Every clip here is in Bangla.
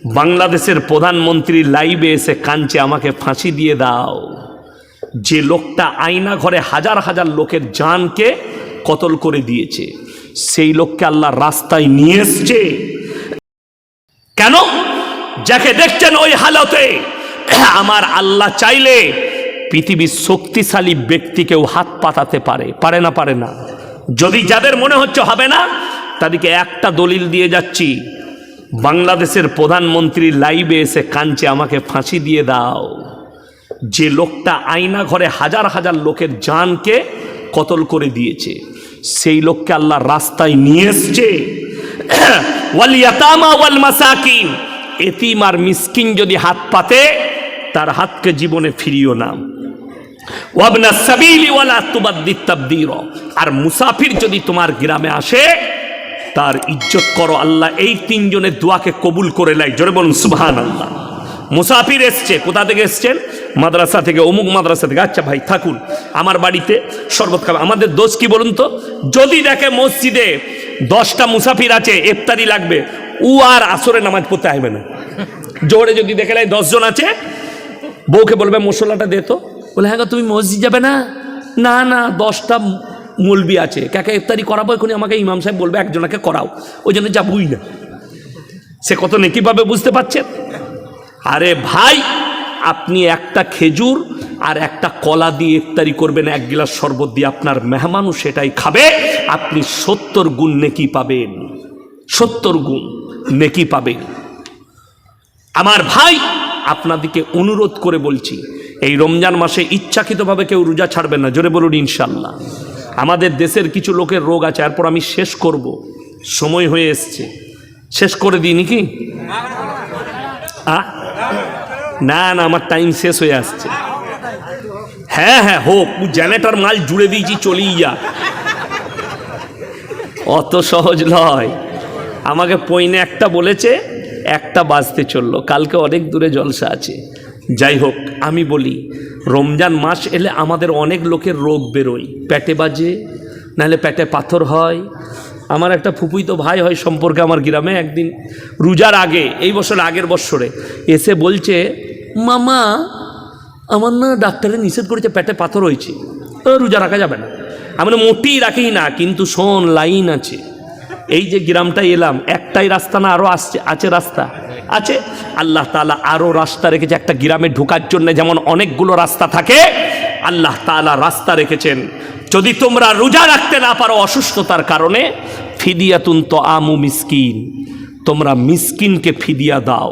বাংলাদেশের প্রধানমন্ত্রী লাইভে এসে কাঁদছে, আমাকে ফাঁসি দিয়ে দাও। যে লোকটা আয়না ঘরে হাজার হাজার লোকের জানকে কতল করে দিয়েছে, সেই লোককে আল্লাহ রাস্তায় নিয়ে এসছে। কেন? যাকে দেখছেন ওই হালতে, আমার আল্লাহ চাইলে পৃথিবীর শক্তিশালী ব্যক্তিকেও হাত পাতাতে পারে, পারে না? পারে না? যদি যাদের মনে হচ্ছে হবে না, তাদেরকে একটা দলিল দিয়ে যাচ্ছি। বাংলাদেশের প্রধানমন্ত্রী লাইভে এসে কাঁদছে, আমাকে ফাঁসি দিয়ে দাও। যে লোকটা আয়না ঘরে হাজার হাজার লোকের জানকে কতল করে দিয়েছে, সেই লোককে আল্লাহ রাস্তায় নিয়ে এসছে। ওয়াল ইয়াতামা ওয়াল মাসাকিন, এতিম আর মিসকিন যদি হাত পাতে, তার হাতকে জীবনে ফিরিও না। ওয়াবনা সাবিলি ওয়ালা তুবাদ্দিত তাবদীরা, আর মুসাফির যদি তোমার গ্রামে আসে, তার ইজ্জত করো। আল্লাহ এই তিনজনের দোয়াকে কবুল করে নেয়। জোরে বলুন সুবহানাল্লাহ। মুসাফির এসছে, কোথা থেকে এসছেন? মাদ্রাসা থেকে, অমুক মাদ্রাসা থেকে। আচ্ছা ভাই থাকুন, আমার বাড়িতে শরবত খাবে। আমাদের দোষ কি বলুন তো? যদি দেখে মসজিদে 10টা মুসাফির আছে, ইফতারি লাগবে, ও আর আসরে নামাজ পড়তে আসবে না। জোরে যদি দেখে নেয় 10 জন আছে, বউকে বলবে মশলাটা দে তো। বলে হ্যাঁ তুমি মসজিদ যাবে না? না না, 10টা মৌলবি আছে, কাকে ইফতারি করাবো, এখনই আমাকে ইমাম সাহেব বলবে একজনকে করাও, ওই জন্য যাবই না। সে কত নেকি পাবে বুঝতে পারছেন? আরে ভাই, আপনি একটা খেজুর আর একটা কলা দিয়ে ইফতারি করবেন, 1 গিলাস শরবত দিয়ে, আপনার মেহমানও সেটাই খাবে, আপনি 70 গুণ নেকি পাবেন। 70 গুণ নেকি পাবেন। আমার ভাই, আপনাদেরকে অনুরোধ করে বলছি, এই রমজান মাসে ইচ্ছাকৃতভাবে কেউ রোজা ছাড়বেন না। জোরে বলুন ইনশাল্লাহ। আমাদের দেশের কিছু লোকের রোগ আছে, এরপর আমি শেষ করব, সময় হয়ে এসছে। শেষ করে দিই নাকি? না না, আমার টাইম শেষ হয়ে আসছে। হ্যাঁ হ্যাঁ হোক, জেনারেটর মাল জুড়ে দিয়েছি, চলেই যা। অত সহজ নয়। আমাকে পয়নে একটা বলেছে, 1টা বাজতে চললো, কালকে অনেক দূরে জলসা আছে। যাই হোক, আমি বলি, রমজান মাস এলে আমাদের অনেক লোকের রোগ বেরোয়, পেটে বাজে, নাহলে পেটে পাথর হয়। আমার একটা ফুপুইতো ভাই হয় সম্পর্কে আমার গ্রামে, একদিন রোজার আগে, এই বছর আগের বছরে এসে বলছে, মামা আমার না ডাক্তারে নিষেধ করেছে, পেটে পাথর হয়েছে, রোজা রাখা যাবে না। আমরা মোটেই রাখি না, কিন্তু শোন, লাইন আছে। এই যে গ্রামটায় এলাম, একটাই রাস্তা না, আরও আছে রাস্তা আছে। আল্লাহ তাআলা আরও রাস্তা রেখেছে একটা গ্রামে ঢোকার জন্য, যেমন অনেকগুলো রাস্তা থাকে, আল্লাহ তাআলা রাস্তা রেখেছেন। যদি তোমরা রোজা রাখতে না পারো অসুস্থতার কারণে, ফিদিয়াতুন তাআমু মিসকিন, তোমরা মিসকিনকে ফিদিয়া দাও।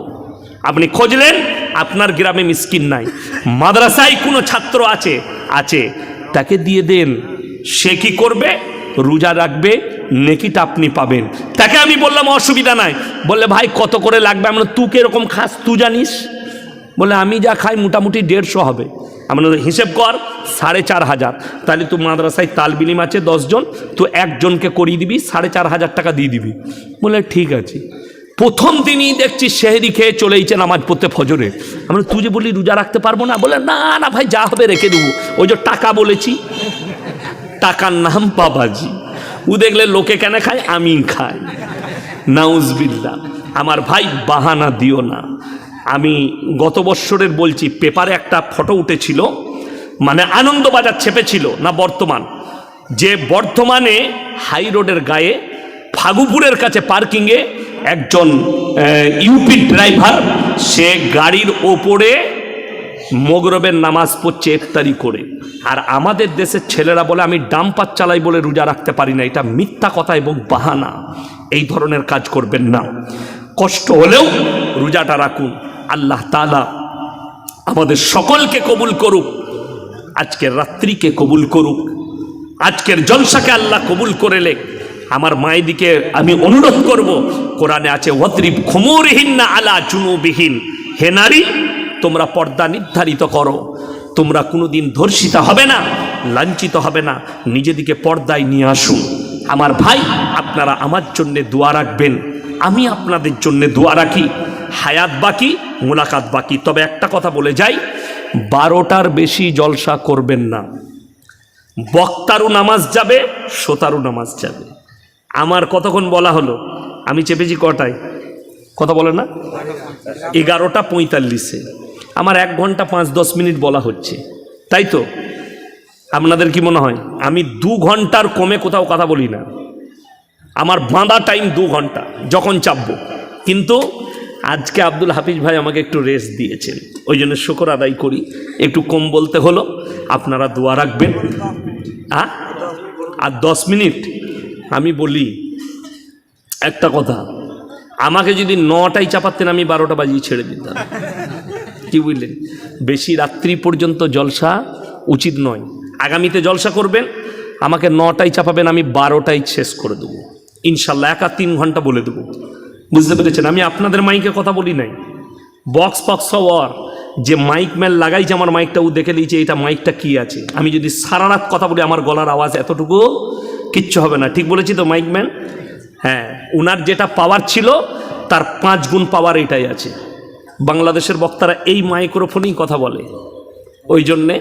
আপনি খুঁজলেন, আপনার গ্রামে মিসকিন নাই, মাদ্রাসায় কোনো ছাত্র আছে, তাকে দিয়ে দেন। সে কি করবে? রোজা রাখবে, নেকিটা আপনি পাবেন। তাকে আমি বললাম অসুবিধা নাই। বললে ভাই কত করে লাগবে? আমরা তুই কিরকম খাস তুই জানিস? বলে আমি যা খাই মোটামুটি 150 হবে। আমরা হিসেব কর, 4500। তাহলে তুই মাদ্রাসায় তালবিলিম আছে 10 জন, তুই একজনকে করিয়ে দিবি, 4500 টাকা দিয়ে দিবি। বলে ঠিক আছে। প্রথম দিনই দেখছি সেহরি খেয়ে চলেইছে নামাজ পড়তে ফজরে। আমরা তুই যে বলি রোজা রাখতে পারবো না, বলে না না ভাই যা হবে রেখে দেবো। ওই যে টাকা বলেছি, টাকার নাম পাবাজি। ও দেখলে লোকে কেন খায়, আমি খাই। নাউজবিল্লাহ। আমার ভাই বাহানা দিও না। আমি গত বৎসরের বলছি, পেপারে একটা ফটো উঠেছিল, মানে আনন্দবাজার ছেপেছিল না বর্তমান, যে বর্ধমানে হাই রোডের গায়ে ফাগুপুরের কাছে পার্কিংয়ে একজন ইউপি ড্রাইভার, সে গাড়ির ওপরে মগরবের নামাজ পড়ছে ইফতারি করে। আর আমাদের দেশের ছেলেরা বলে আমি ডাম্পার চালাই বলে রোজা রাখতে পারি না। এটা মিথ্যা কথা এবং বাহানা। এই ধরনের কাজ করবেন না। কষ্ট হলেও রোজাটা রাখুন। আল্লাহ তাআলা আমাদের সকলকে কবুল করুক, আজকের রাত্রিকে কবুল করুক, আজকের জলসাকে আল্লাহ কবুল করে লেখ। আমার মায়েদিকে আমি অনুরোধ করব, কোরআনে আছে ওয়াদরিব খুমুরিহিন্না আলা জুনুবিহিন, হে নারী তোমরা পর্দা নির্ধারিত করো, তোমরা কোনোদিন ধর্ষিতা হবে না, লাঞ্ছিত হবে না, নিজেদিকে পর্দায় নিয়ে আসুন। আমার ভাই, আপনারা আমার জন্যে দোয়া রাখবেন, আমি আপনাদের জন্যে দোয়া রাখি। হায়াত বাকি, মুলাকাত বাকি। তবে একটা কথা বলে যাই, 12টার বেশি জলসা করবেন না। বক্তারও নামাজ যাবে, শ্রোতারও নামাজ যাবে। আমার কতক্ষণ বলা হলো? আমি চেপেছি কটায়? কথা বলে না? 11:45 আমার 1 ঘন্টা 5-10 মিনিট বলা হচ্ছে, তাই তো? আপনাদের কি মনে হয় আমি 2 ঘন্টার কমে কোথাও কথা বলি না? আমার বাঁধা টাইম 2 ঘন্টা, যখন চাপবো। কিন্তু আজকে আব্দুল হাফিজ ভাই আমাকে একটু রেস্ট দিয়েছেন, ওই জন্য শুকর আদায় করি। একটু কম বলতে হলো, আপনারা দোয়া রাখবেন। আর 10 মিনিট আমি বলি একটা কথা, আমাকে যদি 9টায় চাপাতেন আমি 12টা বাজিয়ে ছেড়ে দিতাম। কি বুঝলেন? বেশি রাত্রি পর্যন্ত জলসা উচিত নয়। আগামীতে জলসা করবেন, আমাকে 9টায় চাপাবেন, আমি 12টায় শেষ করে দেবো ইনশাল্লাহ। 1-3 ঘন্টা বলে দেবো, বুঝতে পেরেছেন? আমি আপনাদের মাইকে কথা বলি নাই, বক্স ফক্স ওয়ার যে মাইক ম্যান লাগাইছে আমার মাইকটা, ও দেখে নিয়েছে এটা মাইকটা কি আছে। আমি যদি সারা রাত কথা বলি আমার গলার আওয়াজ এতটুকু কিচ্ছু হবে না, ঠিক বলেছি তো মাইক ম্যান? হ্যাঁ, উনার যেটা পাওয়ার ছিল তার 5 গুণ পাওয়ার এটাই আছে। বাংলাদেশের বক্তারা এই মাইক্রোফোনেই কথা বলে, ওই জন্যে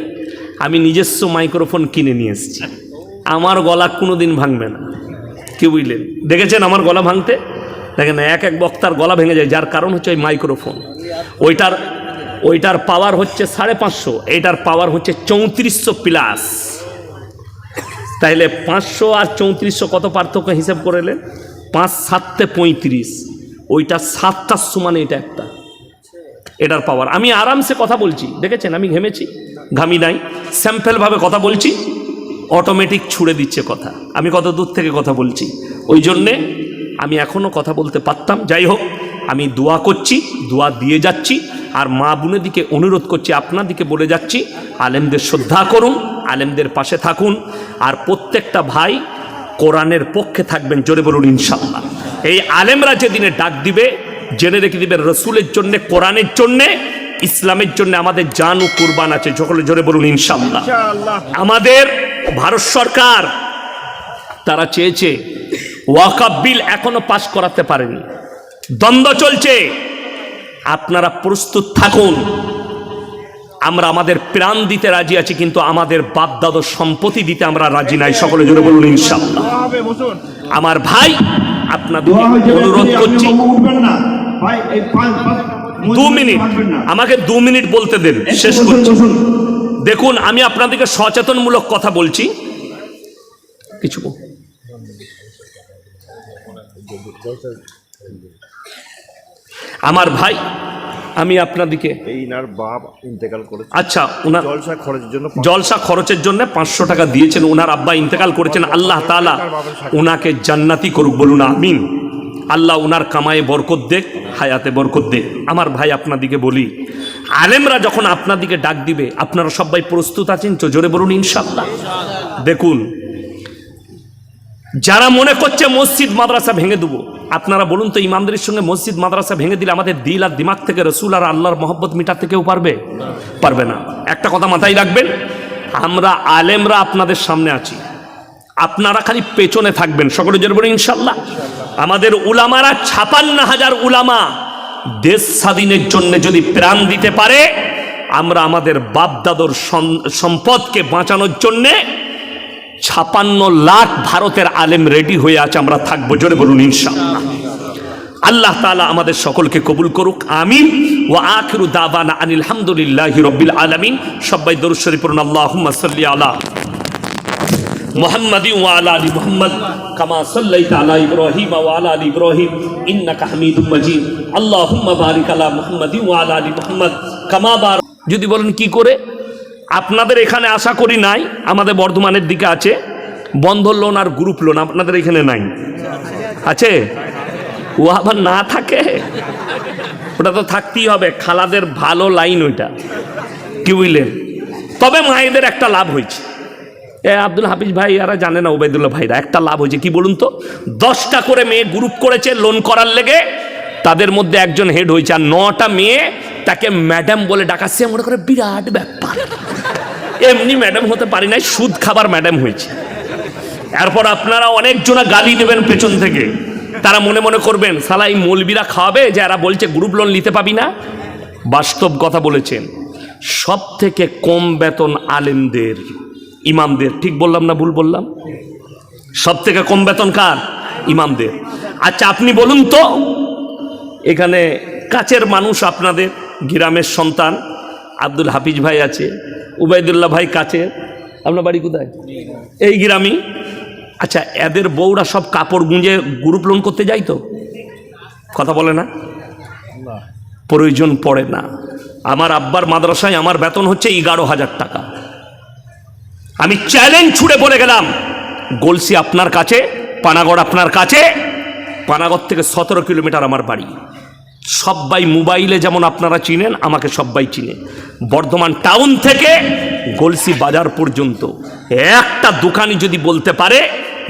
আমি নিজস্ব মাইক্রোফোন কিনে নিয়ে এসেছি। আমার গলা কোনো দিন ভাঙবে না, কি বুঝলেন? দেখেছেন আমার গলা ভাঙতে? দেখেন এক বক্তার গলা ভেঙে যায়, যার কারণ হচ্ছে ওই মাইক্রোফোন। ওইটার পাওয়ার হচ্ছে 550, এইটার পাওয়ার হচ্ছে 3400 প্লাস। তাইলে 500 আর 3400 কত পার্থক্য হিসাব করেলেন? 5-7 35, ওইটা 7টার সমান এটা একটা, এটার পাওয়ার। আমি আরামসে কথা বলছি, দেখেছেন? আমি ঘেমেছি, ঘামি নাই, স্যাম্পেলভাবে কথা বলছি, অটোমেটিক ছুড়ে দিচ্ছে কথা। আমি কত দূর থেকে কথা বলছি, ওই জন্যে আমি এখনও কথা বলতে পারতাম। যাই হোক, আমি দোয়া করছি, দোয়া দিয়ে যাচ্ছি, আর মা বোনের দিকে অনুরোধ করছি, আপনার দিকে বলে যাচ্ছি, আলেমদের শ্রদ্ধা করুন, আলেমদের পাশে থাকুন, আর প্রত্যেকটা ভাই কোরআনের পক্ষে থাকবেন। জোরে বলুন ইনশাআল্লাহ। এই আলেমরা যেদিনে ডাক দিবে, জেনে রেখে দিবেন রসুলের জন্যে, কোরআনের জন্যে, ইসলামের জন্য আমাদের জান ও কুরবান আছে। সকলে জোরে বলুন ইনশাআল্লাহ। আমাদের ভারত সরকার তারা চেয়েছে, ওয়াকফ বিল এখনো পাশ করাতে পারেনি, দ্বন্দ্ব চলছে। আপনারা প্রস্তুত থাকুন, আমরা আমাদের প্রাণ দিতে রাজি আছি, কিন্তু আমাদের বাপ দাদার সম্পত্তি দিতে আমরা রাজি নাই। সকলে জোরে বলুন ইনশাআল্লাহ। আমার ভাই আপনাদের অনুরোধ করছি, 2 মিনিট আমাকে 2 মিনিট বলতে দেন, শেষ করছি। দেখুন, আমি আপনাদেরকে সচেতনমূলক কথা বলছি, কিছু আমার ভাই, আমি আপনাদেরকে এইনার বাপ ইন্তেকাল করেছে। আচ্ছা, ওনার জলসা খরচের জন্য 500 টাকা দিয়েছেন। ওনার আব্বা ইন্তেকাল করেছেন, আল্লাহ তাআলা ওনাকে জান্নাতি করুক, বলুন আমিন। আল্লাহ ওনার কামায়ে বরকত দেখ, হায়াতে বরকত দেখ। আমার ভাই আপনাদিকে বলি, আলেমরা যখন আপনাদিকে ডাক দিবে, আপনারা সবাই প্রস্তুত আছেন তো? জোরে বলুন ইনশাআল্লাহ। দেখুন, যারা মনে করছে মসজিদ মাদ্রাসা ভেঙে দেবো, আপনারা বলুন তো, ইমামদের সঙ্গে মসজিদ মাদ্রাসা ভেঙে দিলে আমাদের দিল আর দিমাগ থেকে রসুল আর আল্লাহর মহব্বত মিটাতে কেউ পারবে? পারবে না। একটা কথা মাথায় রাখবেন, আমরা আলেমরা আপনাদের সামনে আছি, আপনারা খালি পেছনে থাকবেন। সকলে জোরে বলুন ইনশাআল্লাহ। আমাদের উলামারা 56,000 উলামা দেশ স্বাধীনের জন্য যদি প্রাণ দিতে পারে, আমরা আমাদের বাপ দাদর সম্পদকে বাঁচানোর জন্যে 56 লাখ ভারতের আলেম রেডি হয়ে আছে, আমরা থাকবো। জোরে বলুন ইনশাআল্লাহ। আল্লাহ তাআলা আমাদের সকলকে কবুল করুক, আমিন। ওয়া আখিরু দাওয়ানা আনিল হামদুলিল্লাহি রাব্বিল আলামিন। সবাই দরুদ শরীফ পড়ুন। আল্লাহুম্মা সাল্লি আলা মুহাম্মাদি ওয়া আলা আলি মুহাম্মাদ কামা সাল্লাইতা আলা ইব্রাহিম ওয়া আলা আলি ইব্রাহিম ইন্নাকা হামিদুম মাজিদ। আল্লাহুম্মা বারিক আলা মুহাম্মাদি ওয়া আলা আলি মুহাম্মাদ কামা বারাক। যদি বলেন কি করে, আপনাদের এখানে আশা করি নাই, আমাদের বর্ধমানের দিকে আছে বন্ধন লোন আর গ্রুপ লোন, আপনাদের এখানে নাই? আছে? ও আবার না থাকে, ওটা তো থাকতেই হবে, খালাদের ভালো লাইন ওইটা, কি বুঝলেন? তবে মায়েদের একটা লাভ হয়েছে, আব্দুল হাফিজ ভাই এরা জানে না, ওবায়দুল্লাহ ভাইরা, একটা লাভ হয়েছে। কি বলুন তো, 10টা করে মেয়ে গ্রুপ করেছে লোন করার লেগে, তাদের মধ্যে একজন হেড হয়েছে, আর 9টা মেয়ে তাকে ম্যাডাম বলে ডাকাচ্ছে। মনে করে বিরাট ব্যাপার, এমনি ম্যাডাম হতে পারি নাই, সুদ খাবার ম্যাডাম হয়েছে। এরপর আপনারা অনেকজনা গালি দেবেন পেছন থেকে, তারা মনে মনে করবেন শালা এই মৌলবীরা খাওয়াবে, যে এরা বলছে গ্রুপ লোন নিতে পাবি না। বাস্তব কথা বলেছেন, সব থেকে কম বেতন আলেমদের, ইমামদের। ঠিক বললাম না ভুল বললাম? সব থেকে কম বেতন কার? ইমামদের। আচ্ছা আপনি বলুন তো, এখানে কাছের মানুষ, আপনাদের গ্রামের সন্তান আব্দুল হাফিজ ভাই আছে, উবাইদুল্লাহ ভাই কাছের। আপনার বাড়ি কোথায়? এই গ্রামই। আচ্ছা, এদের বউরা সব কাপড় গুঁজে গ্রুপ লোন করতে যায় তো? কথা বলে না? প্রয়োজন পড়ে না। আমার আব্বার মাদ্রাসায় আমার বেতন হচ্ছে 11,000 টাকা। আমি চ্যালেঞ্জ ছুড়ে বলে গেলাম, গলসি আপনার কাছে, পানাগড় আপনার কাছে, পানাগড় থেকে 17 কিলোমিটার আমার বাড়ি। সবাই মোবাইলে যেমন আপনারা চিনেন, আমাকে সবাই চিনে। বর্ধমান টাউন থেকে গলসি বাজার পর্যন্ত একটা দোকানি যদি বলতে পারে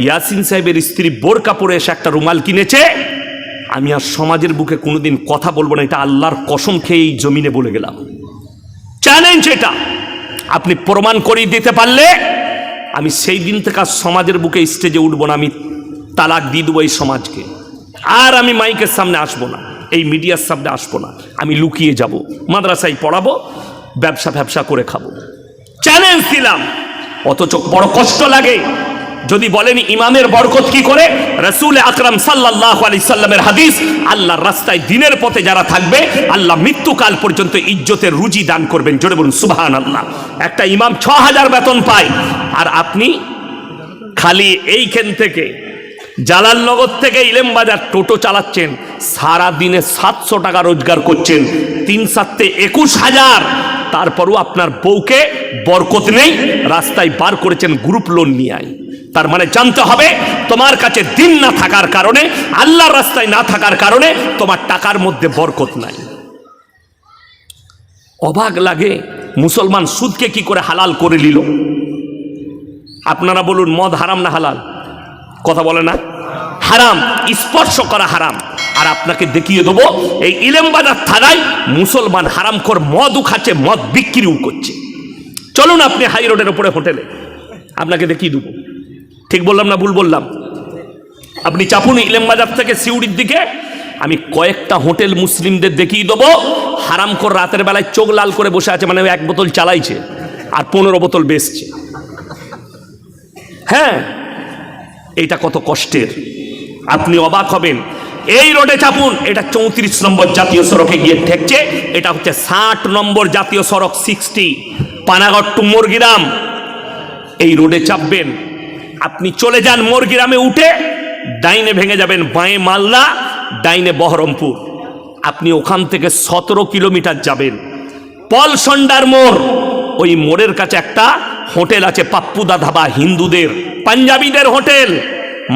ইয়াসিন সাহেবের স্ত্রী বোরকা পরে এসে একটা রুমাল কিনেছে, আমি আর সমাজের বুকে কোনোদিন কথা বলবো না। এটা আল্লাহর কসম খেয়ে এই জমিনে বলে গেলাম। চ্যালেঞ্জ এটা। আপনি প্রমাণ করিয়ে দিতে পারলে আমি সেই দিন থেকে আর সমাজের বুকে স্টেজে উঠবো না। আমি তালাক দিয়ে দেবো এই সমাজকে। আর আমি মাইকের সামনে আসবো না, এই মিডিয়ার সামনে আসবো না। আমি লুকিয়ে যাব, মাদ্রাসায় পড়াবো, ব্যবসা করে খাবো। চ্যালেঞ্জ দিলাম। অথচ বড় কষ্ট লাগে যদি বলেন ইমামের বরকত কি করে। রাসূল আকরাম সাল্লাল্লাহু আলাইহি সাল্লামের হাদিস, আল্লাহর রাস্তায় দিনের পথে যারা থাকবে আল্লাহ মৃত্যুকাল পর্যন্ত ইজ্জতের রুজি দান করবেন। জোরে বলুন সুবহানাল্লাহ। একটা ইমাম 6,000 বেতন পায়, আর আপনি খালি এইখান থেকে জালালনগর থেকে ইলেমবাজার টোটো চালাচ্ছেন, সারা দিনে 700 টাকা রোজগার করছেন, 3-7 21,000। তারপরও আপনার বউকে বরকত নেই, রাস্তায় বার করেছেন গ্রুপ লোন নিয়ে আয়। তার মানে জানতে হবে তোমার কাছে দিন না থাকার কারণে, আল্লাহর রাস্তায় না থাকার কারণে তোমার টাকার মধ্যে বরকত নাই। অবাক লাগে মুসলমান সুদকে কি করে হালাল করে নিল। আপনারা বলুন, মদ হারাম না হালাল? কথা বলে না? হারাম, স্পর্শ করা হারাম। আর আপনাকে দেখিয়ে দেবো এই ইলেমবাজার থানায় মুসলমান হারামখোর মদও খাচ্ছে, মদ বিক্রিও করছে। চলুন আপনি হাই রোডের উপরে হোটেলে, আপনাকে দেখিয়ে দেবো। ঠিক বললাম না ভুল বললাম? আপনি চাপুন ইলেমবাজার থেকে সিউড়ির দিকে, আমি কয়েকটা হোটেল মুসলিমদের দেখিয়ে দেবো। হারামখোর রাতের বেলায় চোখ লাল করে বসে আছে, মানে 1 বোতল চালাইছে আর 15 বোতল বেচছে। হ্যাঁ, এটা কত কষ্টের, আপনি অবাক হবেন। এই রোডে চাপুন, এটা 34 নম্বর জাতীয় সড়কে গিয়ে ঠেকছে। এটা হচ্ছে 60 নম্বর জাতীয় সড়ক 60, পানাগড় টু মোরগ্রাম। এই রোডে চাপবেন, আপনি চলে যান মোরগ্রামে উঠে ডাইনে ভেঙে যাবেন, বাঁয়ে মালদা, ডাইনে বহরমপুর। আপনি ওখান থেকে 17 কিলোমিটার যাবেন, পলসন্ডার মোড়। ওই মোড়ের কাছে একটা হোটেল আছে, পাপ্পুদা ধাবা, হিন্দুদের পাঞ্জাবিদের হোটেল,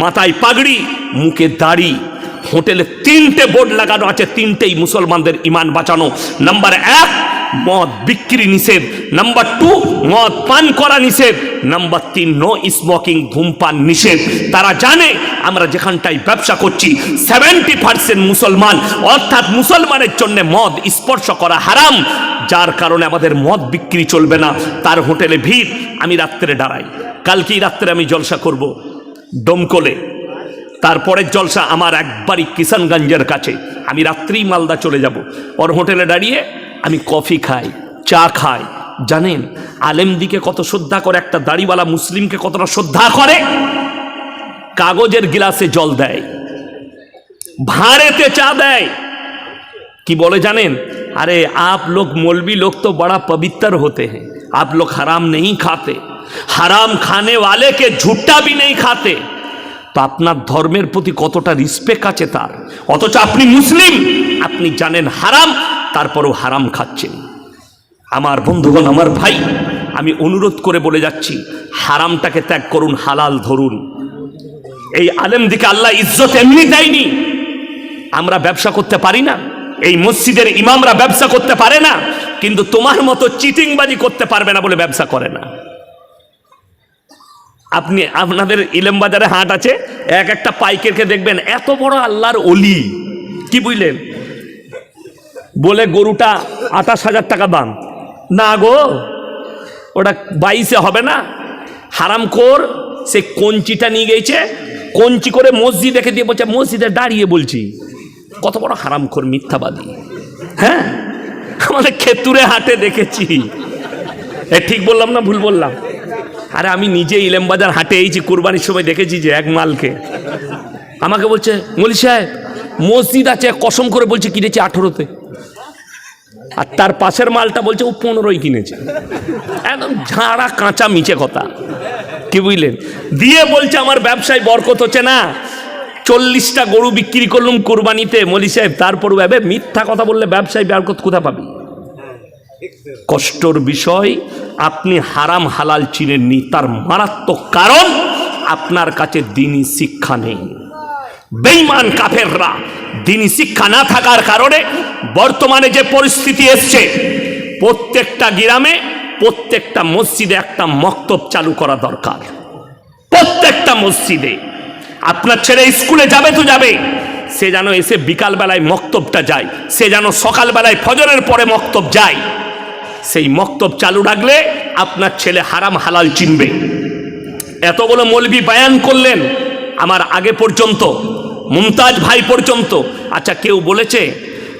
মাথায় পাগড়ি, মুখে দাড়ি। হোটেলে 3টে বোর্ড লাগানো আছে, 3টেই মুসলমানদের ইমান বাঁচানো। নাম্বার 1, মদ বিক্রি নিষেধ। নাম্বার 2, মদ পান করা নিষেধ। নাম্বার 3, নো স্মোকিং, ধূমপান নিষেধ। তারা জানে আমরা যেখানটায় ব্যবসা করছি 70% মুসলমান, অর্থাৎ মুসলমানের জন্য মদ স্পর্শ করা হারাম। যার কারণে আমাদের মদ বিক্রি চলবে না। তার হোটেলে ভিড়। আমি রাত্রে দাঁড়াই, কালকেই রাত্রে আমি জলসা করব ডোমকলে। তারপরের জলসা আমার একবারই কিষানগঞ্জের কাছে। আমি রাত্রেই মালদা চলে যাব। ওর হোটেলে দাঁড়িয়ে আমি কফি খাই, চা খাই। জানেন আলেমদিকে কত শ্রদ্ধা করে, একটা দাড়িওয়ালা মুসলিমকে কতটা শ্রদ্ধা করে। কাগজের গিলাসে জল দেয়, ভাঁড়েতে চা দেয়। কি বলে জানেন? अरे आप लोग मौलवी लोग तो बड़ा पवित्र होते हैं, आप लोग हराम नहीं खाते, हराम खाने वाले के झूठा भी नहीं खाते। তো আপনার ধর্মের প্রতি কতটা রিসপেক্ট আছে তার। অথচ আপনি মুসলিম, আপনি জানেন হারাম, তারপরেও হারাম খাচ্ছেন। আমার বন্ধুগণ, আমার ভাই, আমি অনুরোধ করে বলে যাচ্ছি, হারামটাকে ত্যাগ করুন, হালাল ধরুন। এই আলেমদিকে আল্লাহ ইজ্জত এমনি দেয়নি। আমরা ব্যবসা করতে পারি না, এই মসজিদের ইমামরা ব্যবসা করতে পারে না, কিন্তু তোমার মতো চিটিংবাজি করতে পারবে না বলে ব্যবসা করে না। আপনি আপনাদের ইলেমবাজারে হাট আছে, এক একটা পাইকারকে দেখবেন এত বড় আল্লাহর ওলি, কি বুঝলেন, বলে গরুটা 28,000 টাকা দাম। না গো, ওটা 22-এ হবে না। হারামখোর সে কঞ্চিটা নিয়ে গেছে, কঞ্চি করে মসজিদ দেখে দিয়ে বলছে মসজিদে দাঁড়িয়ে বলছি। কত বড় হারামখোর, মিথ্যাবাদী। হ্যাঁ, আমাদের খেতুরে হাটে দেখেছি। ঠিক বললাম না ভুল বললাম? আরে আমি নিজে ইলেমবাজার হাটে এইছি, কুরবানির সময় দেখেছি যে এক মালকে আমাকে বলছে মৌলী সাহেব মসজিদ আছে, কসম করে বলছে কিনেছে 18-তে, আর তার পাশের মালটা বলছে ও 15-ই কিনেছে। একদম ঝাড়া কাঁচা মিছে কথা, কি বুঝলেন? দিয়ে বলছে আমার ব্যবসায় বরকত হচ্ছে না, 40টা গরু বিক্রি করলাম কোরবানিতে। মলি সাহেব তারপর ভাবে মিথ্যা কথা বললে ব্যবসায় বরকত কোথা পাবি? কষ্টর বিষয়, আপনি হারাম হালাল চিনেননি, তার মারাত্মক কারণ আপনার কাছে দ্বীনি শিক্ষা নেই। বেঈমান কাফেররা দ্বীনি শিক্ষা না থাকার কারণে বর্তমানে যে পরিস্থিতি এসছে, প্রত্যেকটা গ্রামে প্রত্যেকটা মসজিদে একটা মক্তব চালু করা দরকার। প্রত্যেকটা মসজিদে আপনার ছেলে স্কুলে যাবে তো যাবে, সে যেন এসে বিকাল বেলায় মক্তবটা যায়, সে যেন সকাল বেলায় ফজরের পরে মক্তব যায়। সেই মক্তব চালু রাখলে আপনার ছেলে হারাম হালাল চিনবে। এতগুলো মৌলবি বয়ান করলেন আমার আগে পর্যন্ত, মুমতাজ ভাই পর্যন্ত। আচ্ছা, কেউ বলেছে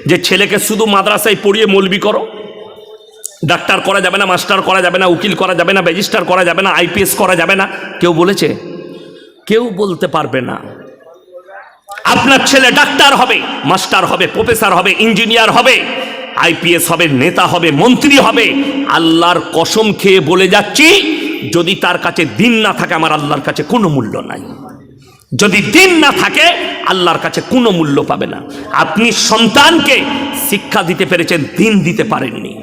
যে ছেলেকে শুধু মাদ্রাসায় পড়িয়ে মৌলবি করো, ডাক্তার করা যাবে না, মাস্টার করা যাবে না, উকিল করা যাবে না, রেজিস্ট্রার করা যাবে না, আইপিএস করা যাবে না? কেউ বলেছে? কেউ বলতে পারবে না। আপনার ছেলে ডাক্তার হবে, মাস্টার হবে, প্রফেসর হবে, ইঞ্জিনিয়ার হবে, আইপিএস হবে, নেতা হবে, মন্ত্রী হবে। আল্লাহর কসম খেয়ে বলে যাচ্ছি, যদি তার কাছে দিন না থাকে আমার আল্লাহর কাছে কোনো মূল্য নাই। যদি দিন না থাকে আল্লাহর কাছে কোনো মূল্য পাবে না। আপনি সন্তানকে শিক্ষা দিতে পেরেছেন, দিন দিতে পারেননি,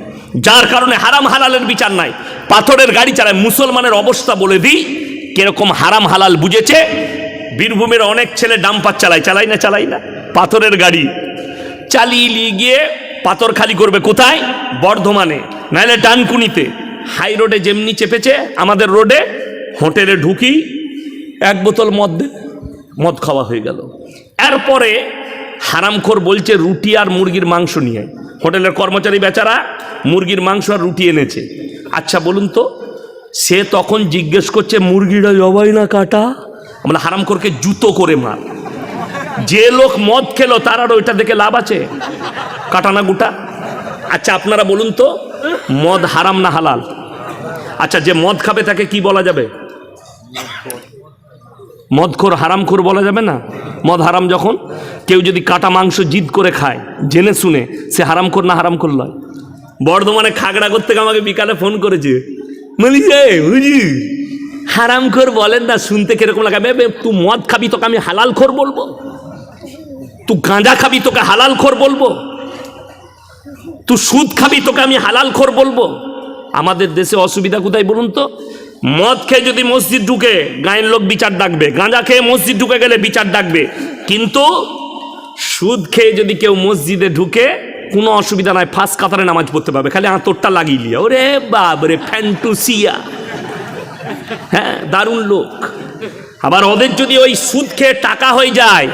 যার কারণে হারাম হালালের বিচার নাই। পাথরের গাড়ি চালায়। মুসলমানের অবস্থা বলে দিই কিরকম হারাম হালাল বুঝেছে। বীরভূমের অনেক ছেলে ডাম্পার চালায় না, পাথরের গাড়ি চালিয়ে নিয়ে গিয়ে পাথর খালি করবে কোথায়? বর্ধমানে, নাহলে ডানকুনিতে। হাই রোডে যেমনি চেপেছে আমাদের রোডে, হোটেলে ঢুকি 1 বোতল মদ খাওয়া হয়ে গেল। এরপরে হারামখোর বলছে রুটি আর মুরগির মাংস নিয়ে। হোটেলের কর্মচারী বেচারা মুরগির মাংস আর রুটি এনেছে। আচ্ছা বলুন তো, সে তখন জিজ্ঞেস করছে মুরগিটা জবাই না কাটা? আমরা হারামখোরকে জুতো করে মার। যে লোক মদ খেলো তার আর ওইটা দেখে লাভ আছে? কাটা না গুটা? আচ্ছা আপনারা বলুন তো, মদ হারাম না হালাল? আচ্ছা, যে মদ খাবে তাকে কি বলা যাবে? মদখোর, হারামখোর বলা যাবে না? মদ হারাম যখন, কেউ যদি কাটা মাংস জিদ করে খায় জেনে শুনে, সে হারামখোর না হারামখোর নয়? বর্ধমানে খাগড়াগড় থেকে আমাকে বিকালে ফোন করেছে, হারামখোর বলেন না, শুনতে কিরকম লাগাবে? তুই মদ খাবি তোকে আমি হালাল খোর বলবো? তুই গাঁজা খাবি তোকে হালাল খোর বলবো? তুই সুদ খাবি তোকে আমি হালাল খোর বলবো? আমাদের দেশে অসুবিধা কোথায় বলুন তো? মদ খেয়ে যদি মসজিদ ঢুকে গায়ের লোক বিচার ডাকবে, গাঁজা খেয়ে মসজিদ ঢুকে গেলে বিচার ডাকবে, কিন্তু সুদ খেয়ে যদি কেউ মসজিদে ঢুকে কোনো অসুবিধা নাই, ফার্স্ট কাতারে নামাজ পড়তে পারবে, খালি আঁতরটা লাগিয়ে লিয়া। ওরে বাবরে, ফ্যান্টুসিয়া! হ্যাঁ, দারুণ লোক। আবার ওদের যদি ওই সুদ খেয়ে টাকা হয়ে যায়,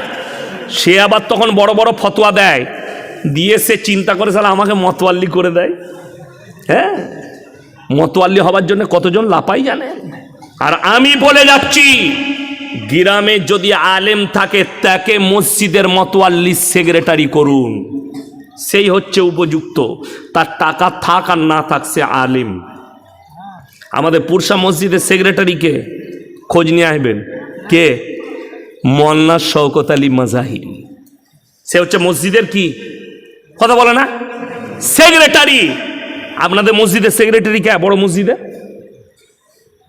সে আবার তখন বড় বড় ফতোয়া দেয়, দিয়ে সে চিন্তা করে সালা আমাকে মতওয়াল্লি করে দেয়। হ্যাঁ, মতওয়াল্লি হবার জন্য কতজন লাপাই জানেন। আর আমি বলে যাচ্ছি, গ্রামে যদি আলেম থাকে তাকে মসজিদের মতওয়াল্লি সেক্রেটারি করুন, সেই হচ্ছে উপযুক্ত। তার টাকা থাক আর না থাক, সে আলেম। আমাদের পুরসা মসজিদের সেক্রেটারিকে খোঁজ নিয়ে আসবেন, কে? মোল্লা শওকত আলী মাজাহির। সে হচ্ছে মসজিদের কি কথা বলে না, সেক্রেটারি। আপনাদের মসজিদের সেক্রেটারি কে? বড় মসজিদে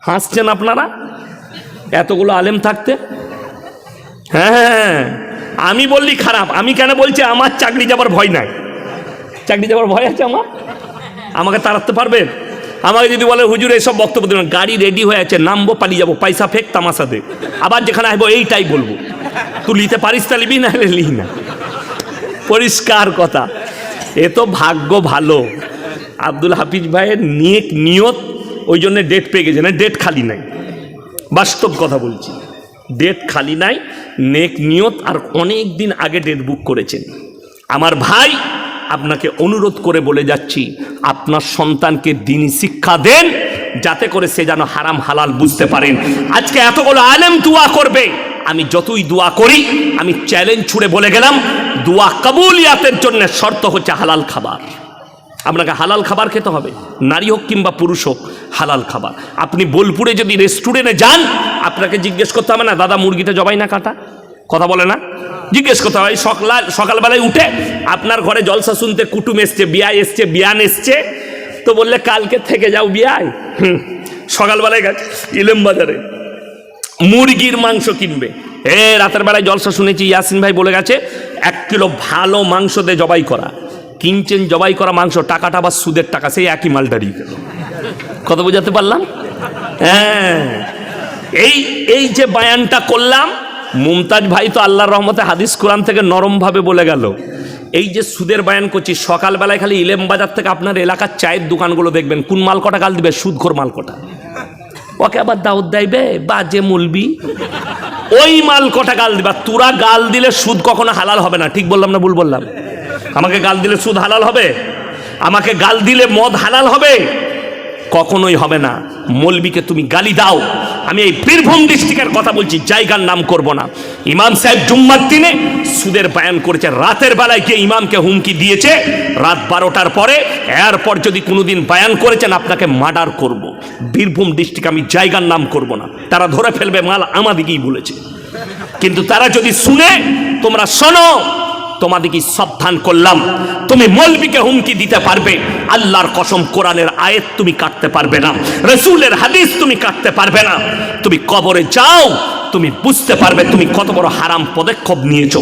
হাসছেন আপনারা, এতগুলো আলেম থাকতে। হ্যাঁ, আমি বললি খারাপ? আমি কেন বলছি? আমার চাকরি যাবার ভয় নাই। চাকরি যাবার ভয় আছে আমার? আমাকে তাড়াতে পারবেন? আমাকে যদি বলে হুজুর এইসব বক্তব্য দেবেন, গাড়ি রেডি হয়ে আছে, নামবো, পালিয়ে যাবো, পয়সা ফেক, তামাশা দে, আবার যেখানে আসবো এইটাই বলবো। তুই লিতে পারিস তা লিবি, না হলে লি না। পরিষ্কার কথা। এ তো ভাগ্য ভালো, আব্দুল হাফিজ ভাইয়ের নেক নিয়ত, ওই জন্য ডেট পেয়ে গেছে। না, ডেট খালি নাই, বাস্তব কথা বলছি, ডেট খালি নাই, নেক নিয়ত, আর অনেক দিন আগে ডেট বুক করেছেন। আমার ভাই, আপনাকে অনুরোধ করে বলে যাচ্ছি, আপনার সন্তানকে দ্বীনি শিক্ষা দেন, যাতে করে সে যেন হারাম হালাল বুঝতে পারেন। আজকে এতগুলো আলেম দোয়া করবে, আমি যতই দোয়া করি, আমি চ্যালেঞ্জ ছুড়ে বলে গেলাম, দোয়া কবুলিয়াতের জন্য শর্ত হচ্ছে হালাল খাবার। আপনাকে হালাল খাবার খেতে হবে, নারী হোক কিংবা পুরুষ হোক, হালাল খাবার। আপনি বোলপুরে যদি রেস্টুরেন্টে যান, আপনাকে জিজ্ঞেস করতে হবে না দাদা মুরগিটা জবাই না কাটা? কথা বলে না? জিজ্ঞেস করতে হয়। সকালবেলায় উঠে আপনার ঘরে জলসা শুনতে কুটুম এসছে, বিয়ায় এসছে, বিয়ান এসছে, তো বললে কালকে থেকে যাও বিয়ায়। সকালবেলায় গেছে ইলেম বাজারে মুরগির মাংস কিনবে। রাতের বেলায় জলসা শুনেছি ইয়াসিন ভাই বলে গেছে 1 কিলো ভালো মাংস দিয়ে জবাই করা। কিনছেন জবাই করা মাংস, টাকাটা আবার সুদের টাকা, সেই একই মাল দাঁড়িয়ে গেল। কথা বোঝাতে পারলাম? হ্যাঁ, এই যে বায়ানটা করলাম, মুমতাজ ভাই তো আল্লাহর রহমতে হাদিস কোরআন থেকে নরমভাবে বলে গেল। এই যে সুদের বায়ান করছি, সকালবেলায় খালি ইলেম বাজার থেকে আপনার এলাকার চায়ের দোকানগুলো দেখবেন, কোন মাল কটা গাল দিবে? সুদখোর মাল কটা। ওকে আবার দাউদ দেবে বাজে মুলবি, ওই মাল কটা গাল দিবা। তোরা গাল দিলে সুদ কখনো হালাল হবে না। ঠিক বললাম না ভুল বললাম? আমাকে গাল দিলে সুদ হালাল হবে? আমাকে গাল দিলে মদ হালাল হবে? কখনোই হবে না। মৌলবীকে তুমি গালি দাও, আমি এই বীরভূম ডিস্ট্রিক্টের কথা বলছি, জায়গার নাম করব না। ইমাম সাহেব জুম্মার দিনে সুদের বয়ান করেছে, রাতের বেলায় গিয়ে ইমামকে হুমকি দিয়েছে রাত 12টার পরে, এরপর যদি কোনোদিন বয়ান করেছেন আপনাকে মার্ডার করব। বীরভূম ডিস্ট্রিক্ট আমি জায়গার নাম করব না, তারা ধরে ফেলবে, মাল আমাদিকেই বলেছে। কিন্তু তারা যদি শুনে, তোমরা শোনো, তোমাদেরকে সাবধান করলাম, তুমি মৌলবীকে হুমকি দিতে পারবে, আল্লাহর কসম কোরআনের আয়াত তুমি কাটতে পারবে না, রাসূলের হাদিস তুমি কাটতে পারবে না। তুমি কবরে যাও, তুমি বুঝতে পারবে তুমি কত বড় হারাম পদক্ষেপ নিয়েছো।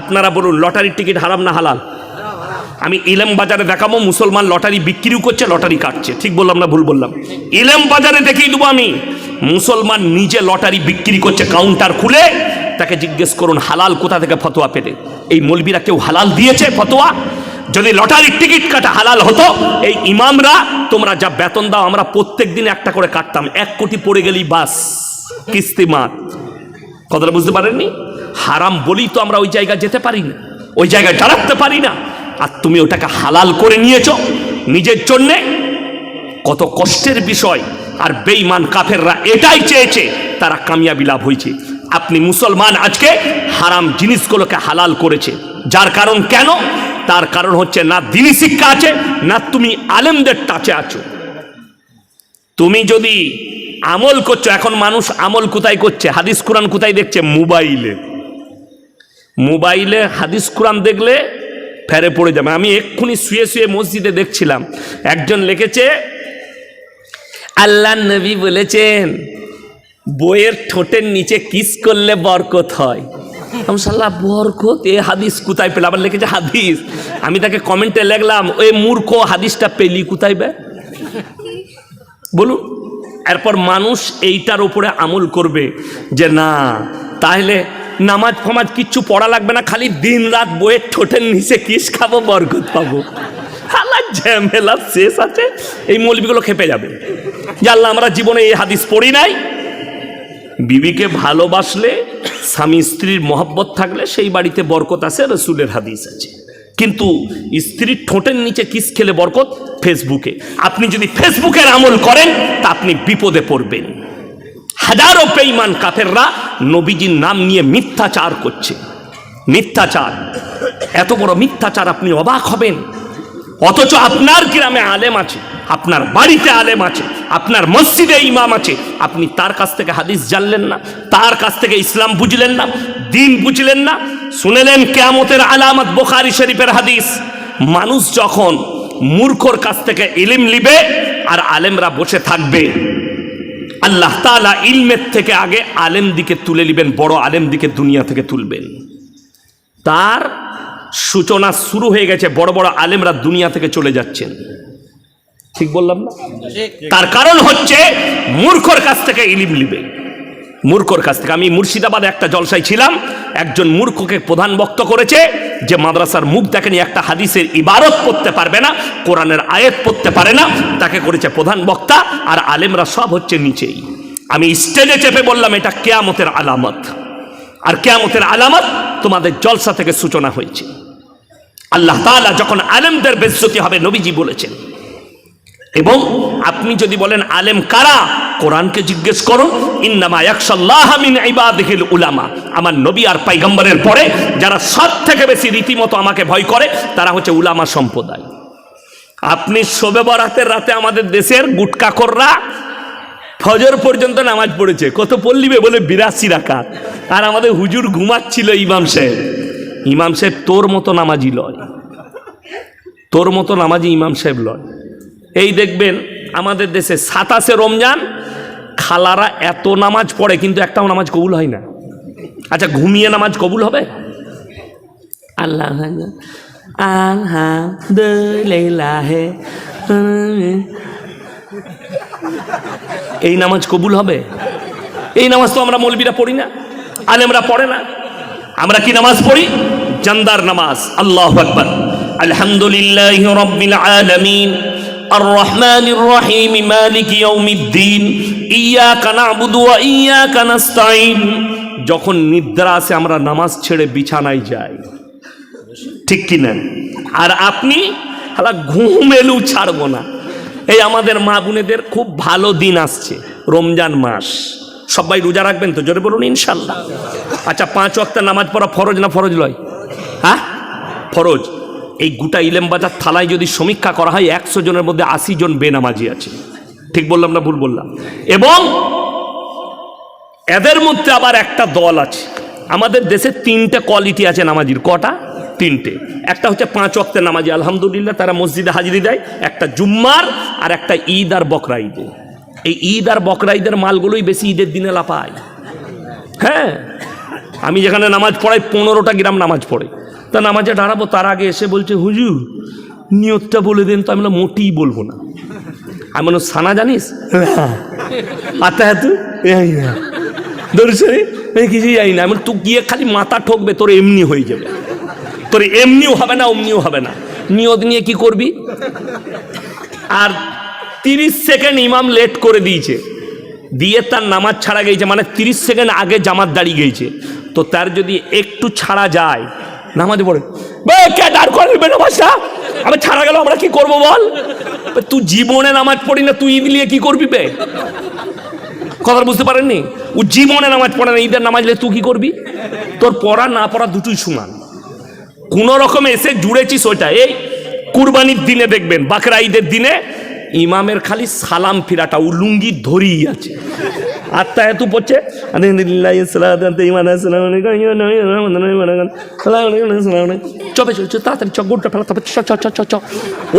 আপনারা বলুন, লটারির টিকিট হারাম না হালাল? আমি ইলেম বাজারে দেখাবো, মুসলমান লটারি বিক্রিও করছে, লটারি কাটছে। ঠিক বললাম না ভুল বললাম? ইলেম বাজারে দেখিয়ে দেবো আমি, মুসলমান নিজে লটারি বিক্রি করছে কাউন্টার খুলে। তাকে জিজ্ঞেস করুন হালাল কোথা থেকে ফতোয়া পেলে। এই মৌলবীরা কেউ হালাল দিয়েছে ফতোয়া? যদি লটারির টিকিট কাটা হালাল হতো, এই ইমামরা তোমরা যা বেতন দাও, আমরা প্রত্যেক দিন একটা করে কাটতাম। 1 কোটি পড়ে গেলেই বাস কিস্তিমাত। কথাটা বুঝতে পারেননি? হারাম বলি তো আমরা ওই জায়গায় যেতে পারি না, ওই জায়গায় দাঁড়াতে পারি না। আর তুমি ওটাকে হালাল করে নিয়েছো নিজের জন্যে। কত কষ্টের বিষয়। আর বেঈমান কাফেররা এটাই চেয়েছে, তারা কামিয়াবি লাভ হয়েছে। আপনি মুসলমান আজকে হারাম জিনিসগুলোকে হালাল করেছে, যার কারণ কেন? তার কারণ হচ্ছে না দিনী শিক্ষা আছে, না তুমি আলেমদের টাচে আছো। তুমি যদি আমল করছো, এখন মানুষ আমল কোথায় করছে? হাদিস কোরআন কোথায় দেখছে? মোবাইলে। মোবাইলে হাদিস কোরআন দেখলে ফেরে পড়ে যাবে। আমি এক্ষুনি শুয়ে শুয়ে মসজিদে দেখছিলাম, একজন লিখেছে আল্লাহ নবী বলেছেন বইয়ের ঠোঁটের নিচে কিস করলে বরকত হয়। শালা বরকত, এ হাদিস কোথায় পেলে? আবার লিখেছে হাদিস। আমি তাকে কমেন্টে লিখলাম, ওই মূর্খ, হাদিসটা পেলি কোথায় বে বলুন? এরপর মানুষ এইটার উপরে আমল করবে যে না, তাহলে নামাজ ফামাজ কিচ্ছু পড়া লাগবে না, খালি দিন রাত বইয়ের ঠোঁটের নিচে কিস খাবো, বরকত পাবো। হালা ঝামেলা শেষ আছে। এই মৌলবীগুলো খেপে যাবে যে আল্লাহ আমরা জীবনে এই হাদিস পড়ি নাই। বিবিকে ভালোবাসলে, স্বামী স্ত্রীর মহব্বত থাকলে সেই বাড়িতে বরকত আছে, রাসূলের হাদিস আছে। কিন্তু স্ত্রীর ঠোঁটের নিচে কিস খেলে বরকত ফেসবুকে। আপনি যদি ফেসবুকের আমল করেন তা আপনি বিপদে পড়বেন। হাজারো বেঈমান কাফেররা নবীজির নাম নিয়ে মিথ্যাচার করছে। মিথ্যাচার, এত বড় মিথ্যাচার, আপনি অবাক হবেন। অথচ আপনার গ্রামে আলেম আছে, আপনার বাড়িতে আলেম আছে, আপনার মসজিদে ইমাম আছে, আপনি তার কাছ থেকে হাদিস জানলেন না, তার কাছ থেকে ইসলাম বুঝলেন না, দিন বুঝলেন না। শুনেলেন কিয়ামতের আলামত বুখারী শরীফের হাদিস, মানুষ যখন মূর্খর কাছ থেকে ইলম নিবে আর আলেমরা বসে থাকবে, আল্লাহ তাআলা ইলমের থেকে আগে আলেম দিকে তুলে নেবেন, বড় আলেম দিকে দুনিয়া থেকে তুলবেন। তার সূচনা শুরু হয়ে গেছে, বড় বড় আলেমরা দুনিয়া থেকে চলে যাচ্ছেন। ঠিক বললাম না? তার কারণ হচ্ছে মূর্খর কাছ থেকে ইলম নিবে, মূর্খর কাছ থেকে। আমি মুর্শিদাবাদে একটা জলসায় ছিলাম, একজন মূর্খকে প্রধান বক্তা করেছে যে মাদ্রাসার মুখ দেখেনি, একটা হাদিসের ইবারত পড়তে পারবে না, কোরআনের আয়াত পড়তে পারে না, তাকে করেছে প্রধান বক্তা, আর আলেমরা সব হচ্ছে নিচেই। আমি স্টেজে চেপে বললাম এটা কিয়ামতের আলামত, আর কিয়ামতের আলামত তোমাদের জলসা থেকে সূচনা হয়েছে। আল্লাহ তাআলা যখন আলেমদের বেইজ্জতি হবে নবীজি বলেছেন। এবং আপনি যদি বলেন আলেম কারা, কোরআনকে জিজ্ঞেস করুন, ইন্নামা ইয়াখশাল্লাহা মিন ইবাদিহিল উলামা। আমার নবী আর পয়গম্বরের পরে যারা সব থেকে বেশি রীতিমতো আমাকে ভয় করে তারা হচ্ছে উলামা সম্প্রদায়। আপনি শবে বরাতের রাতে আমাদের দেশের গুটকাখোররা ফজর পর্যন্ত নামাজ পড়েছে। কত পড়লিবে বলে 82 রাকাত। আর আমাদের হুজুর ঘুমাচ্ছিল। ইমাম সাহেব তোর মতো নামাজি লয়, তোর মতো নামাজি ইমাম সাহেব লয়। এই দেখবেন আমাদের দেশে 27 রমজান খালারা এত নামাজ পড়ে কিন্তু একটাও নামাজ কবুল হয় না। আচ্ছা, ঘুমিয়ে নামাজ কবুল হবে? আল্লাহ আলহামদুলিল্লাহ, এই নামাজ কবুল হবে? এই নামাজ তো আমরা মৌলবীরা পড়ি না, আলেমরা পড়ে না। আমরা কি নামাজ পড়ি? জান্দার নামাজ। আল্লাহু আকবার। আলহামদুলিল্লাহি রাব্বিল আলামিন আর রহমানির রহিম মালিকি ইয়াউমিদ্দিন ইয়্যাকা না'বুদু ওয়া ইয়্যাকা নাস্তাঈন। যখন নিদ্রা আসে আমরা নামাজ ছেড়ে বিছানায় যাই, ঠিক কি না? আর আপনি হালা ঘুম এলেও ছাড়বো না। এই আমাদের মা বোনেদের খুব ভালো দিন আসছে, রমজান মাস। সবাই রোজা রাখবেন তো? জোরে বলুন ইনশাল্লাহ। আচ্ছা, 5 ওয়াক্ত নামাজ পড়া ফরজ না ফরজ লয়? হ্যাঁ, ফরজ। এই গোটা ইলেমবাজার থালায় যদি সমীক্ষা করা হয় 100 জনের মধ্যে 80 জন বেনামাজি আছে। ঠিক বললাম না ভুল বললাম? এবং এদের মধ্যে আবার একটা দল আছে। আমাদের দেশে 3টে কোয়ালিটি আছে নামাজির। কটা? 3টে। একটা হচ্ছে 5 ওয়াক্তের নামাজি, আলহামদুলিল্লাহ তারা মসজিদে হাজিরি দেয়। একটা জুম্মার, আর একটা ঈদ আর বকরা ঈদে। এই ঈদ আর বকরা ঈদের মালগুলোই বেশি ঈদের দিনে লাপায়। হ্যাঁ, আমি যেখানে নামাজ পড়াই 15টা গ্রাম নামাজ পড়ে, তা নামাজে দাঁড়াবো তার আগে এসে বলছে হুজুর নিয়তটা বলে দেন। তো আমি মোটেই বলবো না। আমি বললাম সানা জানিস? আতা তু দর্শনে কিছুই জানি না। আমি তুই গিয়ে খালি মাথা ঠকবে, তোর এমনি হয়ে যাবে। তোর এমনিও হবে না, অমনিও হবে না। নিয়ত নিয়ে কি করবি? আর 30 সেকেন্ড ইমাম লেট করে দিয়েছে, দিয়ে তার নামাজ ছাড়া গেছে, মানে 30 সেকেন্ড আগে জামাত দাঁড়িয়ে গেছে। তো তার যদি একটু ছাড়া যায়, নামাজ পড়ে কে দাঁড় করে নেবে নামাজটা? আমি ছাড়া গেল, আমরা কি করবো বল? তুই জীবনে নামাজ পড়ি না, তুই ঈদ নিয়ে কি করবি বে? কথা বুঝতে পারেননি? ও জীবনে নামাজ পড়ে না, ঈদের নামাজ তুই কি করবি? তোর পড়া না পড়া দুটোই সমান। কোন রকমে এসে জুড়েছিস ওইটা। এই কুরবানির দিনে দেখবেন, বাকরা ঈদের দিনে ইমামের খালি সালাম ফিরাটা, ও লুঙ্গি ধরেই আছে। আত্মা এত পড়ছে, চবে চলছে তাড়াতাড়ি চ, গোটা ফেলা,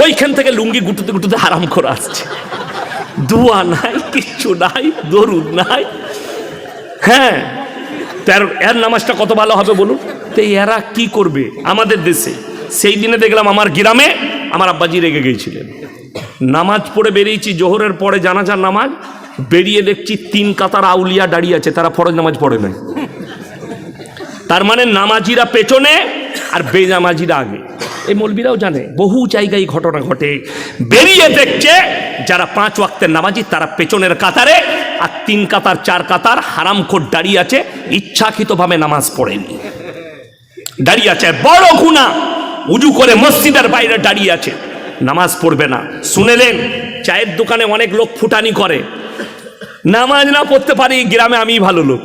ওইখান থেকে লুঙ্গি গুটুতে গুটুতে হারাম করে আসছে। দোয়া নাই, কিচ্ছু নাই, দরুদ নাই। হ্যাঁ, তার এর নামাজটা কত ভালো হবে বলুন? তো এরা কি করবে আমাদের দেশে? সেই দিনে দেখলাম আমার গ্রামে আমার আব্বাজি রেগে গিয়েছিলেন। নামাজ পড়ে বেরিয়েছি, জোহরের পরে জানাজার নামাজ, বেরিয়ে দেখছি 3 কাতার আউলিয়া দাঁড়িয়ে আছে, তারা ফরজ নামাজ পড়ে নাই। তার মানে নামাজিরা পেছনে আর বেনামাজিরা আগে। এই মৌলবীরাও জানে, বহু জায়গায় ঘটনা ঘটে। বেরিয়ে দেখছে যারা 5 ওয়াক্তের নামাজি তারা পেছনের কাতারে, আর 3 কাতার 4 কাতার হারামখোর দাঁড়িয়ে আছে, ইচ্ছাকৃতভাবে নামাজ পড়েনি, দাঁড়িয়ে আছে। বড় গুনাহ, উজু করে মসজিদের বাইরে দাঁড়িয়ে আছে, নামাজ পড়বে না। শুনেলেন চায়ের দোকানে অনেক লোক ফুটানি করে, নামাজ না পড়তে পারি, গ্রামে আমি ভালো লোক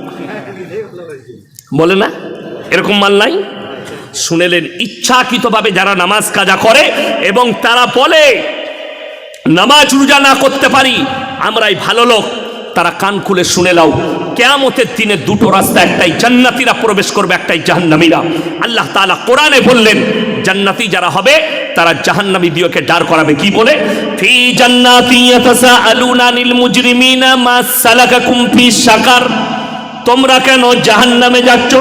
বলে না, এরকম মাল নাই? শুনেলেন ইচ্ছাকৃতভাবে যারা নামাজ কাজা করে এবং তারা বলে নামাজ রোজা না করতে পারি, আমরাই ভালো লোক, তারা কান খুলে শুনে নাও, কিয়ামতের দিনে 2টো রাস্তা, একটাই জান্নাতীরা প্রবেশ করবে, একটাই জাহান্নামীরা। আল্লাহ তাআলা কোরআনে বললেন জান্নাতি যারা হবে তারা জাহান্নামী দিওকে দাঁড় করাবে। কি বলে? ফি জান্নাতি ইয়াতাসাআলুনা আনিল মুজরিমিনা মা সালাকাকুম ফি সাকার। তোমরা কেন জাহান্নামে যাচ্ছ?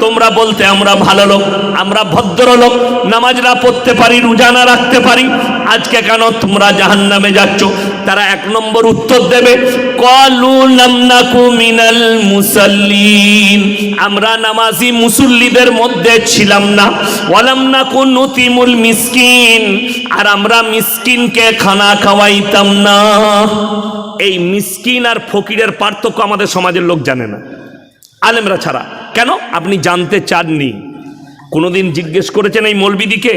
তোমরা বলতে আমরা ভালো লোক, আমরা ভদ্রলোক, নামাজ না পড়তে পারি, রোজা না রাখতে পারি, আজকে কেন তোমরা জাহান্নামে যাচ্ছ? তারা 1 নম্বর উত্তর দেবে, ক্বালু লাম নাকু মিনাল মুসাল্লিন, আমরা নামাজি মুসল্লিদের মধ্যে ছিলাম না, ওয়ালাম নাকু নুতিমুল মিসকিন, আর আমরা মিসকিনকে খানা খাওয়াইতাম না। এই মিসকিন আর ফকিরের পার্থক্য আমাদের সমাজের লোক জানে না, আলেমরা ছাড়া। কেন? আপনি জানতে চাননি? কোনোদিন জিজ্ঞেস করেছেন এই মৌলবিদিকে,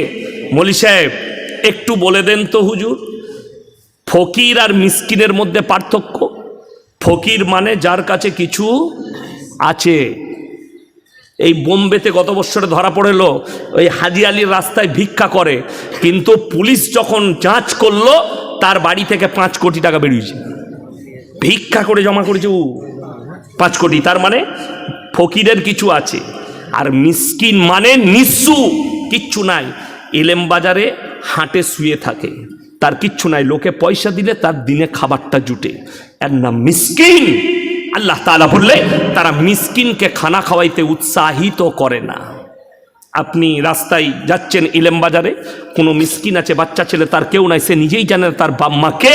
মৌলি সাহেব একটু বলে দেন তো হুজুর, ফকির আর মিসকিনের মধ্যে পার্থক্য? ফকির মানে যার কাছে কিছু আছে। এই বোম্বেতে গত বছরে ধরা পড়েল, ওই হাজি আলীর রাস্তায় ভিক্ষা করে, কিন্তু পুলিশ যখন যাঁচ করলো তার বাড়ি থেকে 5 কোটি টাকা বেরিয়েছে। ভিক্ষা করে জমা করেছে ও 5 কোটি। তার মানে ফকিরের কিছু আছে। আর মিসকিন মানে নিঃস্ব, কিচ্ছু নাই, এলেম বাজারে হাটে শুয়ে থাকে, তার কিচ্ছু নাই, লোকে পয়সা দিলে তার দিনে খাবারটা জুটে, এর নাম মিসকিন। আল্লাহ তাআলা বললে তারা মিসকিনকে খানা খাওয়াইতে উৎসাহিত করে না। আপনি রাস্তায় যাচ্ছেন ইলেম বাজারে, কোনো মিসকিন আছে, বাচ্চা ছেলে, তার কেউ নাই, সে নিজেই জানে না তার বাপ মা কে,